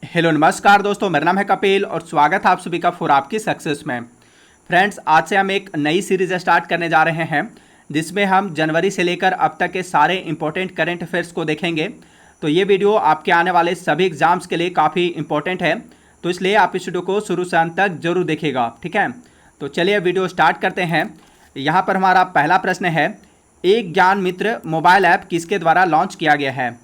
Hello नमस्कार दोस्तों, मेरा नाम है कपिल और स्वागत है आप सभी का फॉर आपकी सक्सेस में। फ्रेंड्स, आज से हम एक नई सीरीज स्टार्ट करने जा रहे हैं जिसमें हम जनवरी से लेकर अब तक के सारे इंपॉर्टेंट करंट अफेयर्स को देखेंगे। तो ये वीडियो आपके आने वाले सभी एग्जाम्स के लिए काफ़ी इंपॉर्टेंट है, तो इसलिए आप इस वीडियो को शुरू से अंत तक जरूर देखिएगा, ठीक है। तो चलिए वीडियो स्टार्ट करते हैं। यहाँ पर हमारा पहला प्रश्न है, एक ज्ञान मित्र मोबाइल ऐप किसके द्वारा लॉन्च किया गया है?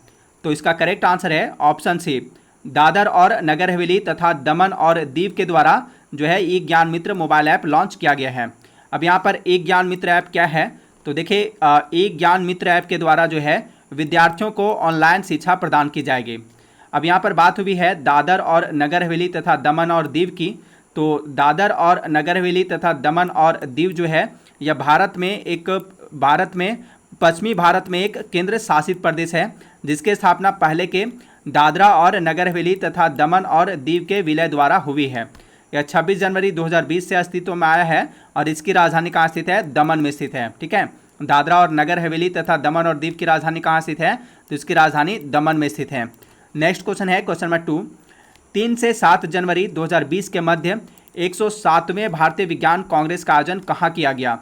तो इसका करेक्ट आंसर है ऑप्शन सी, दादर और नगर हवेली तथा दमन और दीव के द्वारा जो है एक ज्ञान मित्र मोबाइल ऐप लॉन्च किया गया है। अब यहाँ पर एक ज्ञान मित्र ऐप क्या है? तो देखिए, एक ज्ञान मित्र ऐप के द्वारा जो है विद्यार्थियों को ऑनलाइन शिक्षा प्रदान की जाएगी। अब यहाँ पर बात हुई है दादर और नगर हवेली तथा दमन और दीव की। तो दादर और नगर हवेली तथा दमन और दीव जो है यह पश्चिमी भारत में एक केंद्र शासित प्रदेश है जिसकी स्थापना पहले के दादरा और नगर हवेली तथा दमन और दीव के विलय द्वारा हुई है। यह 26 जनवरी 2020 से अस्तित्व में आया है और इसकी राजधानी कहाँ स्थित है? दमन में स्थित है, ठीक है। दादरा और नगर हवेली तथा दमन और दीव की राजधानी कहाँ स्थित है? तो इसकी राजधानी दमन में स्थित है। नेक्स्ट क्वेश्चन है क्वेश्चन नंबर 2, 3 से 7 जनवरी 2020 के मध्य 107वें भारतीय विज्ञान कांग्रेस का आयोजन कहाँ किया गया?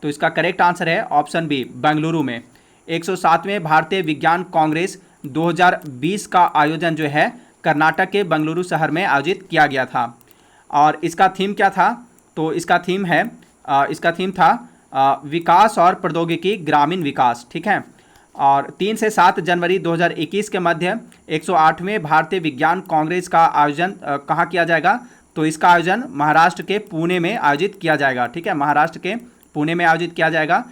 तो इसका करेक्ट आंसर है ऑप्शन बी, बेंगलुरु में। 107वें भारतीय विज्ञान कांग्रेस 2020 का आयोजन जो है कर्नाटक के बेंगलुरु शहर में आयोजित किया गया था। और इसका थीम क्या था? तो इसका थीम था विकास और प्रौद्योगिकी ग्रामीण विकास, ठीक है। और 3 से 7 जनवरी 2021 के मध्य 108वें भारतीय विज्ञान कांग्रेस का आयोजन कहाँ किया जाएगा? तो इसका आयोजन महाराष्ट्र के पुणे में आयोजित किया जाएगा, ठीक है। महाराष्ट्र के पुणे में आयोजित किया जाएगा।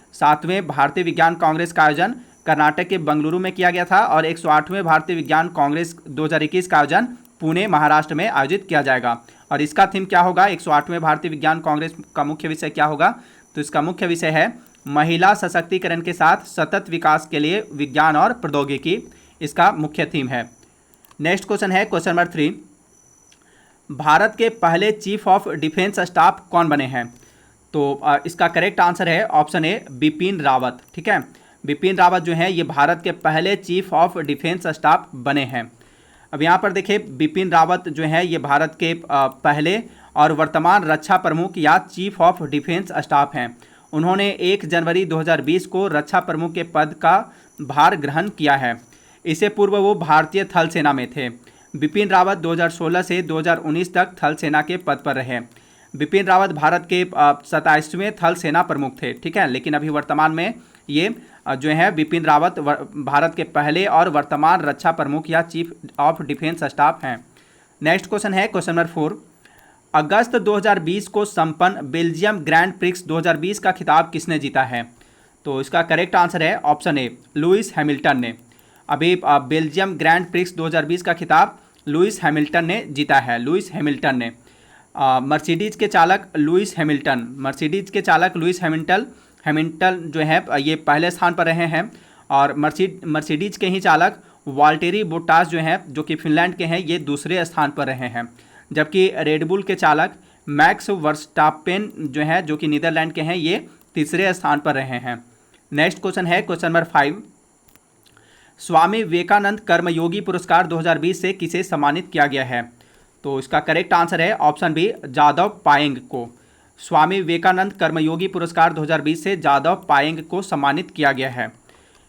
107वें भारतीय विज्ञान कांग्रेस का आयोजन कर्नाटक के बेंगलुरु में किया गया था और 108वें भारतीय विज्ञान कांग्रेस 2021 का आयोजन पुणे महाराष्ट्र में आयोजित किया जाएगा। और इसका थीम क्या होगा? 108वें भारतीय विज्ञान कांग्रेस का मुख्य विषय क्या होगा? तो इसका मुख्य विषय है महिला सशक्तिकरण के साथ सतत विकास के लिए विज्ञान और प्रौद्योगिकी, इसका मुख्य थीम है। नेक्स्ट क्वेश्चन है क्वेश्चन नंबर 3, भारत के पहले चीफ ऑफ डिफेंस स्टाफ कौन बने हैं? तो इसका करेक्ट आंसर है ऑप्शन ए, बिपिन रावत, ठीक है। बिपिन रावत जो है ये भारत के पहले चीफ ऑफ डिफेंस स्टाफ बने हैं। अब यहाँ पर देखिए, बिपिन रावत जो है ये भारत के पहले और वर्तमान रक्षा प्रमुख या चीफ ऑफ डिफेंस स्टाफ हैं। उन्होंने 1 जनवरी 2020 को रक्षा प्रमुख के पद का भार ग्रहण किया है। इससे पूर्व वो भारतीय थल सेना में थे। बिपिन रावत 2016 से 2019 तक थल सेना के पद पर रहे। बिपिन रावत भारत के 27वें थल सेना प्रमुख थे, ठीक है। लेकिन अभी वर्तमान में ये जो है बिपिन रावत भारत के पहले और वर्तमान रक्षा प्रमुख या चीफ ऑफ डिफेंस स्टाफ हैं। नेक्स्ट क्वेश्चन है क्वेश्चन नंबर 4, अगस्त 2020 को संपन्न बेल्जियम ग्रैंड प्रिक्स 2020 का खिताब किसने जीता है? तो इसका करेक्ट आंसर है ऑप्शन ए, लुइस हैमिल्टन ने। अभी बेल्जियम ग्रैंड प्रिक्स 2020 का खिताब लुइस हैमिल्टन ने जीता है। लुइस हैमिल्टन ने मर्सिडीज के चालक लुइस हैमिल्टन जो है ये पहले स्थान पर रहे हैं। और मर्सिडीज के ही चालक वाल्टेरी बोटास जो हैं, जो कि फिनलैंड के हैं, ये दूसरे स्थान पर रहे हैं। जबकि रेडबुल के चालक मैक्स वर्स्टापेन जो है, जो कि नीदरलैंड के हैं, ये तीसरे स्थान पर रहे हैं। नेक्स्ट क्वेश्चन है क्वेश्चन नंबर 5, स्वामी विवेकानंद कर्मयोगी पुरस्कार 2020 से किसे सम्मानित किया गया है? तो इसका करेक्ट आंसर है ऑप्शन बी, जादव पायेंग को। स्वामी विवेकानंद कर्मयोगी पुरस्कार 2020 से जादव पायेंग को सम्मानित किया गया है।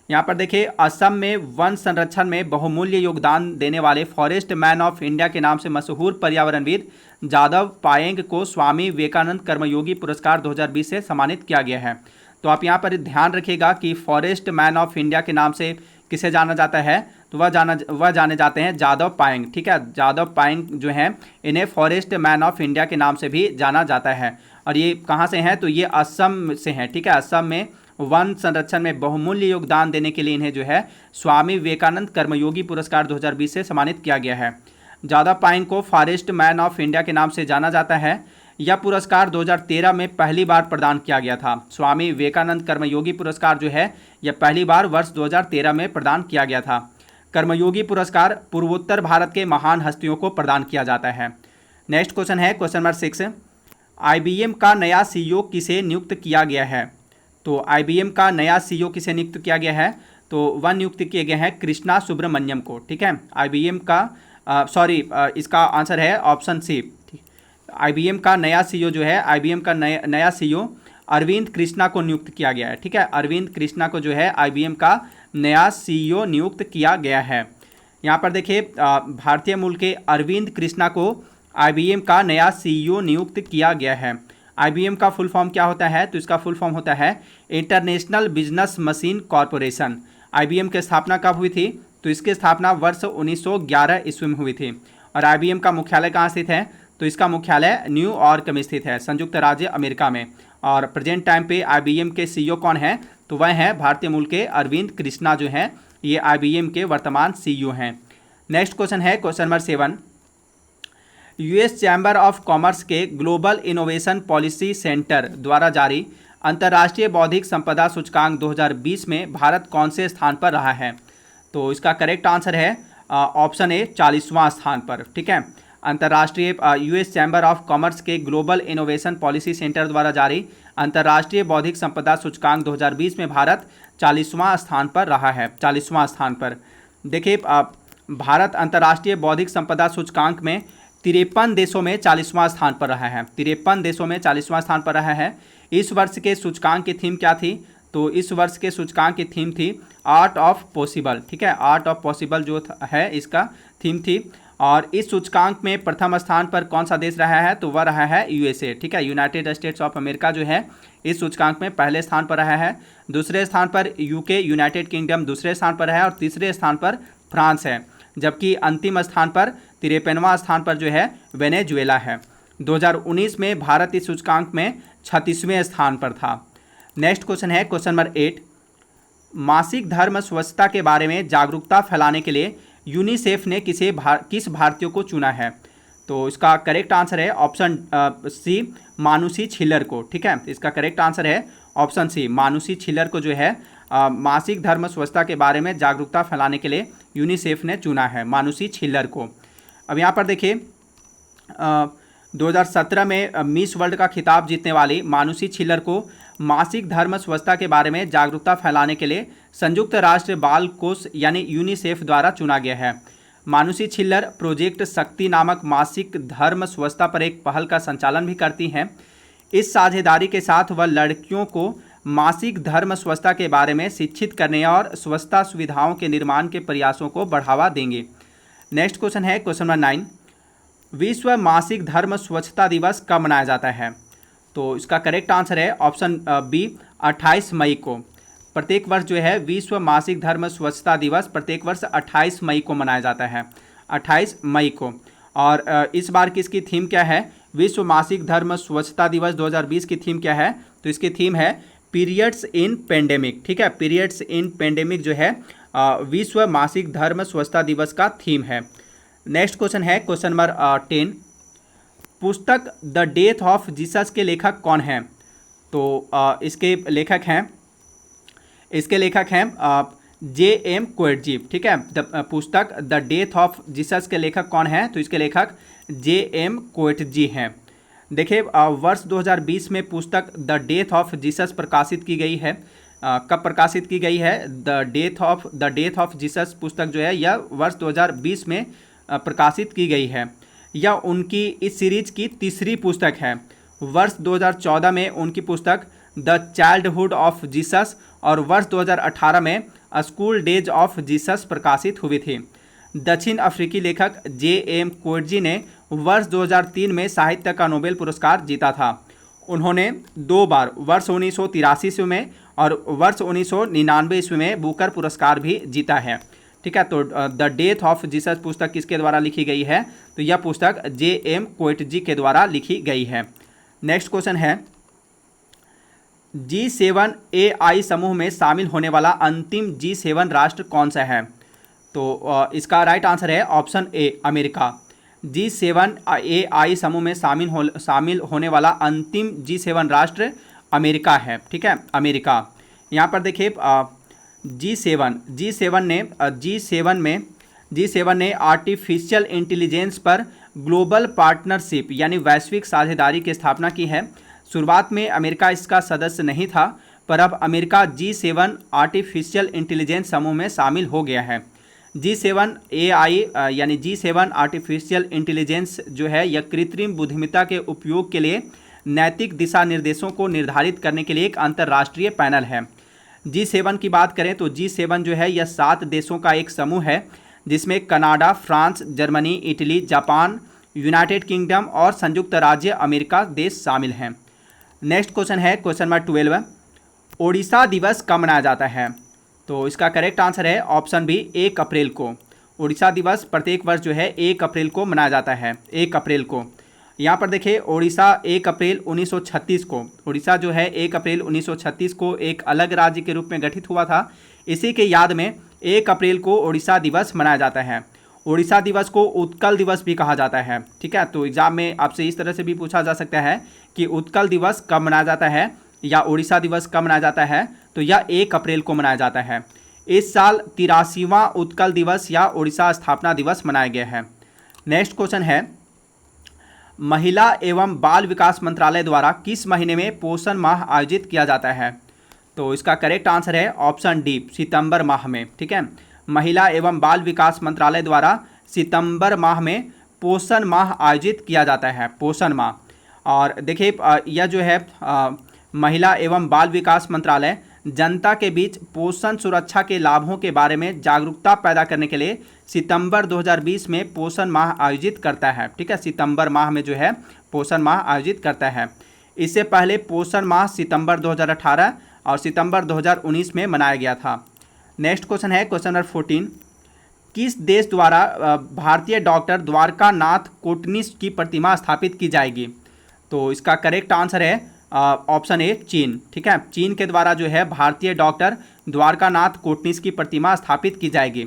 यहाँ पर देखिए, असम में वन संरक्षण में बहुमूल्य योगदान देने वाले फॉरेस्ट मैन ऑफ इंडिया के नाम से मशहूर पर्यावरणविद जादव पायेंग को स्वामी विवेकानंद कर्मयोगी पुरस्कार 2020 से सम्मानित किया गया है। तो आप यहाँ पर ध्यान रखिएगा कि फॉरेस्ट मैन ऑफ इंडिया के नाम से किसे जाना जाता है? तो वह जाने जाते हैं जादव पायेंग, ठीक है। जादव पायेंग जो है इन्हें फॉरेस्ट मैन ऑफ इंडिया के नाम से भी जाना जाता है। और ये कहाँ से हैं? तो ये असम से हैं, ठीक है। असम में वन संरक्षण में बहुमूल्य योगदान देने के लिए इन्हें जो है स्वामी विवेकानंद कर्मयोगी पुरस्कार 2020 से सम्मानित किया गया है। जादव पायेंग को फॉरेस्ट मैन ऑफ इंडिया के नाम से जाना जाता है। यह पुरस्कार 2013 में पहली बार प्रदान किया गया था। स्वामी विवेकानंद कर्मयोगी पुरस्कार जो है यह पहली बार वर्ष 2013 में प्रदान किया गया था। कर्मयोगी पुरस्कार पूर्वोत्तर भारत के महान हस्तियों को प्रदान किया जाता है। नेक्स्ट क्वेश्चन है क्वेश्चन नंबर 6, IBM का नया CEO किसे नियुक्त किया गया है? तो IBM का नया CEO किसे नियुक्त किया गया है? तो वह नियुक्त किए गए हैं कृष्णा सुब्रमण्यम को। ठीक है, IBM का इसका आंसर है ऑप्शन सी। IBM का नया CEO जो है, IBM का नया CEO अरविंद कृष्णा को नियुक्त किया गया है। ठीक है, अरविंद कृष्णा को जो है IBM का नया CEO नियुक्त किया गया है। यहाँ पर देखिए भारतीय मूल के अरविंद कृष्णा को IBM का नया CEO नियुक्त किया गया है। IBM का फुल फॉर्म क्या होता है? तो इसका फुल फॉर्म होता है international business machine corporation. IBM की स्थापना कब हुई थी? तो इसकी स्थापना वर्ष 1911 ईस्वी में हुई थी। और IBM का मुख्यालय कहाँ स्थित है? तो इसका मुख्यालय न्यूयॉर्क में स्थित है, संयुक्त राज्य अमेरिका में। और प्रेजेंट टाइम पे IBM के CEO कौन है? तो वह हैं भारतीय मूल के अरविंद कृष्णा जो हैं, ये IBM के वर्तमान CEO हैं। नेक्स्ट क्वेश्चन है question number 7। US chamber of commerce के ग्लोबल इनोवेशन पॉलिसी सेंटर द्वारा जारी अंतर्राष्ट्रीय बौद्धिक संपदा सूचकांक 2020 में भारत कौन से स्थान पर रहा है? तो इसका करेक्ट आंसर है ऑप्शन ए 40वां स्थान पर। ठीक है, अंतर्राष्ट्रीय US चैम्बर ऑफ कॉमर्स के ग्लोबल इनोवेशन पॉलिसी सेंटर द्वारा जारी अंतर्राष्ट्रीय बौद्धिक संपदा सूचकांक 2020 में भारत 40वां स्थान पर रहा है। 40वां स्थान पर देखिए भारत अंतर्राष्ट्रीय बौद्धिक संपदा सूचकांक में 53 देशों में 40वां स्थान पर रहा है। 53 देशों में 40वां स्थान पर रहा है। इस वर्ष के सूचकांक की थीम क्या थी? तो इस वर्ष के सूचकांक की थीम थी आर्ट ऑफ पॉसिबल। ठीक है, आर्ट ऑफ पॉसिबल जो है इसका थीम थी। और इस सूचकांक में प्रथम स्थान पर कौन सा देश रहा है? तो वह रहा है USA। ठीक है, यूनाइटेड स्टेट्स ऑफ अमेरिका जो है इस सूचकांक में पहले स्थान पर रहा है। दूसरे स्थान पर UK यूनाइटेड किंगडम दूसरे स्थान पर है और तीसरे स्थान पर फ्रांस है। जबकि अंतिम स्थान पर 53वां स्थान पर जो है वेनेजुएला है। 2019 में भारत इस सूचकांक में 36वें स्थान पर था। नेक्स्ट क्वेश्चन है क्वेश्चन नंबर 8। मासिक धर्म स्वच्छता के बारे में जागरूकता फैलाने के लिए यूनिसेफ ने किस भारतीय को चुना है? तो इसका करेक्ट आंसर है ऑप्शन सी मानुषी छिल्लर को। ठीक है, इसका करेक्ट आंसर है ऑप्शन सी मानुषी छिल्लर को जो है मासिक धर्म स्वच्छता के बारे में जागरूकता फैलाने के लिए यूनिसेफ ने चुना है, मानुषी छिल्लर को। अब यहाँ पर देखिए 2017 में मिस वर्ल्ड का खिताब जीतने वाली मानुषी छिल्लर को मासिक धर्म स्वच्छता के बारे में जागरूकता फैलाने के लिए संयुक्त राष्ट्र बाल कोष यानी यूनिसेफ द्वारा चुना गया है। मानुषी छिल्लर प्रोजेक्ट शक्ति नामक मासिक धर्म स्वच्छता पर एक पहल का संचालन भी करती हैं। इस साझेदारी के साथ वह लड़कियों को मासिक धर्म स्वच्छता के बारे में शिक्षित करने और स्वच्छता सुविधाओं के निर्माण के प्रयासों को बढ़ावा देंगे। नेक्स्ट क्वेश्चन है क्वेश्चन नंबर 9। विश्व मासिक धर्म स्वच्छता दिवस कब मनाया जाता है? तो इसका करेक्ट आंसर है ऑप्शन बी 28 मई को। प्रत्येक वर्ष जो है विश्व मासिक धर्म स्वच्छता दिवस प्रत्येक वर्ष 28 मई को मनाया जाता है, 28 मई को। और इस बार की इसकी थीम क्या है? विश्व मासिक धर्म स्वच्छता दिवस 2020 की थीम क्या है? तो इसकी थीम है पीरियड्स इन पेंडेमिक। ठीक है, पीरियड्स इन पेंडेमिक जो है विश्व मासिक धर्म स्वच्छता दिवस का थीम है। नेक्स्ट क्वेश्चन है क्वेश्चन नंबर 10। पुस्तक द डेथ ऑफ जीसस के लेखक कौन हैं? तो इसके लेखक हैं J.M. कोएटजी। ठीक है, पुस्तक द डेथ ऑफ जीसस के लेखक कौन हैं? तो इसके लेखक J.M. कोएटजी हैं। देखिए वर्ष 2020 में पुस्तक द डेथ ऑफ जीसस प्रकाशित की गई है। कब प्रकाशित की गई है? द डेथ ऑफ जीसस पुस्तक जो है यह वर्ष 2020 में प्रकाशित की गई है। यह उनकी इस सीरीज की तीसरी पुस्तक है। वर्ष 2014 में उनकी पुस्तक द चाइल्डहुड ऑफ जीसस और वर्ष 2018 में स्कूल डेज ऑफ जीसस प्रकाशित हुई थी। दक्षिण अफ्रीकी लेखक J.M. कोएटजी ने वर्ष 2003 में साहित्य का नोबेल पुरस्कार जीता था। उन्होंने 2 बार वर्ष 1983 ईस्वी में और वर्ष 1999 ईस्वी में बुकर पुरस्कार भी जीता है। ठीक है, तो द डेथ ऑफ जीसस पुस्तक किसके द्वारा लिखी गई है? तो यह पुस्तक J.M. कोएटजी के द्वारा लिखी गई है। नेक्स्ट क्वेश्चन है G7 AI समूह में शामिल होने वाला अंतिम G7 राष्ट्र कौन सा है? तो इसका राइट आंसर है option A America. G7 AI समूह में शामिल होने वाला अंतिम G7 राष्ट्र अमेरिका है। ठीक है, अमेरिका। यहाँ पर देखिए G7 ने आर्टिफिशियल इंटेलिजेंस पर ग्लोबल पार्टनरशिप यानी वैश्विक साझेदारी की स्थापना की है। शुरुआत में अमेरिका इसका सदस्य नहीं था, पर अब अमेरिका G7 आर्टिफिशियल इंटेलिजेंस समूह में शामिल हो गया है। G7 AI यानी G7 आर्टिफिशियल इंटेलिजेंस जो है यह कृत्रिम बुद्धिमत्ता के उपयोग के लिए नैतिक दिशा निर्देशों को निर्धारित करने के लिए एक अंतर्राष्ट्रीय पैनल है। G7 की बात करें तो G7 जो है यह 7 देशों का एक समूह है जिसमें Canada, France, Germany, Italy, Japan, United kingdom और संयुक्त राज्य अमेरिका देश शामिल हैं। नेक्स्ट क्वेश्चन है क्वेश्चन नंबर 12, ओडिशा दिवस कब मनाया जाता है? तो इसका करेक्ट आंसर है ऑप्शन बी 1 अप्रैल को। ओडिशा दिवस प्रत्येक वर्ष जो है 1 अप्रैल को मनाया जाता है, 1 अप्रैल को। यहाँ पर देखिए ओडिशा 1 अप्रैल 1936 को, ओडिशा जो है 1 अप्रैल 1936 को एक अलग राज्य के रूप में गठित हुआ था। इसी के याद में 1 अप्रैल को ओडिशा दिवस मनाया जाता है। ओडिशा दिवस को उत्कल दिवस भी कहा जाता है, ठीक है। तो एग्जाम में आपसे इस तरह से भी पूछा जा सकता है कि उत्कल दिवस कब मनाया जाता है या ओडिशा दिवस कब मनाया जाता है, तो यह 1 अप्रैल को मनाया जाता है। इस साल 83वां उत्कल दिवस या ओडिशा स्थापना दिवस मनाया गया है। नेक्स्ट क्वेश्चन है, महिला एवं बाल विकास मंत्रालय द्वारा किस महीने में पोषण माह आयोजित किया जाता है? तो इसका करेक्ट आंसर है ऑप्शन डी, सितंबर माह में, ठीक है। महिला एवं बाल विकास मंत्रालय द्वारा सितंबर माह में पोषण माह आयोजित किया जाता है, पोषण माह। और देखिए यह जो है महिला एवं बाल विकास मंत्रालय जनता के बीच पोषण सुरक्षा के लाभों के बारे में जागरूकता पैदा करने के लिए सितंबर 2020 में पोषण माह आयोजित करता है, ठीक है। सितंबर माह में जो है पोषण माह आयोजित करता है। इससे पहले पोषण माह सितंबर 2018 और सितंबर 2019 में मनाया गया था। नेक्स्ट क्वेश्चन है क्वेश्चन नंबर 14, किस देश द्वारा भारतीय डॉक्टर द्वारका नाथ कोटनिस की प्रतिमा स्थापित की जाएगी? तो इसका करेक्ट आंसर है ऑप्शन ए, चीन, ठीक है। चीन के द्वारा जो है भारतीय डॉक्टर द्वारका नाथ कोटनिस की प्रतिमा स्थापित की जाएगी।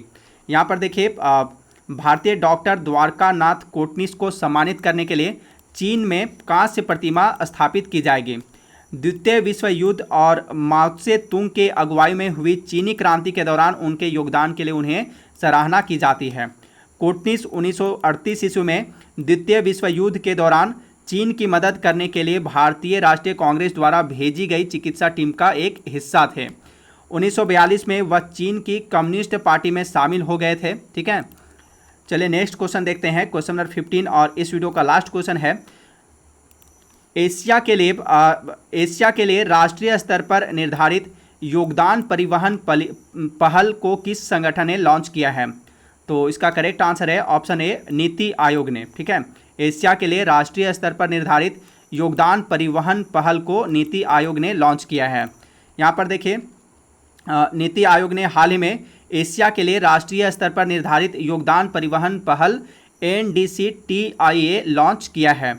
यहाँ पर देखिए भारतीय डॉक्टर द्वारका नाथ कोटनिस को सम्मानित करने के लिए चीन में कांस्य प्रतिमा स्थापित की जाएगी। द्वितीय विश्व युद्ध और माओ त्से तुंग के अगुवाई में हुई चीनी क्रांति के दौरान उनके योगदान के लिए उन्हें सराहना की जाती है। कोटनिस 1938 ईस्वी में द्वितीय विश्व युद्ध के दौरान चीन की मदद करने के लिए भारतीय राष्ट्रीय कांग्रेस द्वारा भेजी गई चिकित्सा टीम का एक हिस्सा थे। 1942 में वह चीन की कम्युनिस्ट पार्टी में शामिल हो गए थे, ठीक है। चलिए नेक्स्ट क्वेश्चन देखते हैं, क्वेश्चन नंबर 15 और इस वीडियो का लास्ट क्वेश्चन है, एशिया के लिए राष्ट्रीय स्तर पर निर्धारित योगदान परिवहन पहल को किस संगठन ने लॉन्च किया है? तो इसका करेक्ट आंसर है ऑप्शन ए, नीति आयोग ने, ठीक है। एशिया के लिए राष्ट्रीय स्तर पर निर्धारित योगदान परिवहन पहल को नीति आयोग ने लॉन्च किया है। यहाँ पर देखिए नीति आयोग ने हाल ही में एशिया के लिए राष्ट्रीय स्तर पर निर्धारित योगदान परिवहन पहल NDCTIA लॉन्च किया है।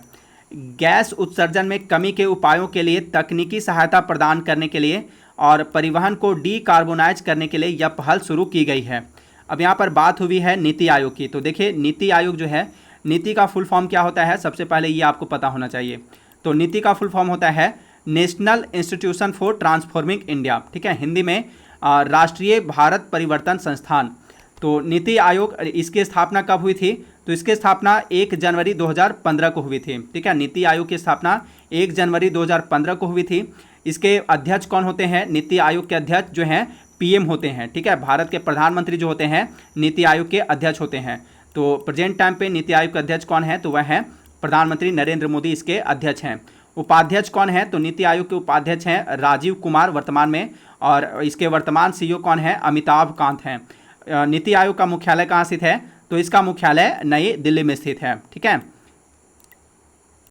गैस उत्सर्जन में कमी के उपायों के लिए तकनीकी सहायता प्रदान करने के लिए और परिवहन को डीकार्बोनाइज करने के लिए यह पहल शुरू की गई है। अब यहाँ पर बात हुई है नीति आयोग की, तो देखिए नीति आयोग जो है, नीति का फुल फॉर्म क्या होता है, सबसे पहले ये आपको पता होना चाहिए। तो नीति का फुल फॉर्म होता है national institution for transforming India, ठीक है, हिंदी में राष्ट्रीय भारत परिवर्तन संस्थान। तो नीति आयोग, इसकी स्थापना कब हुई थी? तो इसकी स्थापना 1 जनवरी 2015 को हुई थी, ठीक है। नीति आयोग की स्थापना 1 जनवरी 2015 को हुई थी। इसके अध्यक्ष कौन होते हैं? नीति आयोग के अध्यक्ष जो हैं PM होते हैं, ठीक है। भारत के प्रधानमंत्री जो होते हैं नीति आयोग के अध्यक्ष होते हैं। तो प्रेजेंट टाइम पे नीति आयोग के अध्यक्ष कौन है? तो वह हैं प्रधानमंत्री नरेंद्र मोदी इसके अध्यक्ष हैं। उपाध्यक्ष कौन है? तो नीति आयोग के उपाध्यक्ष हैं राजीव कुमार वर्तमान में, और इसके वर्तमान CEO कौन है? अमिताभ कांत हैं। नीति आयोग का मुख्यालय कहाँ स्थित है? तो इसका मुख्यालय नई दिल्ली में स्थित है, ठीक है।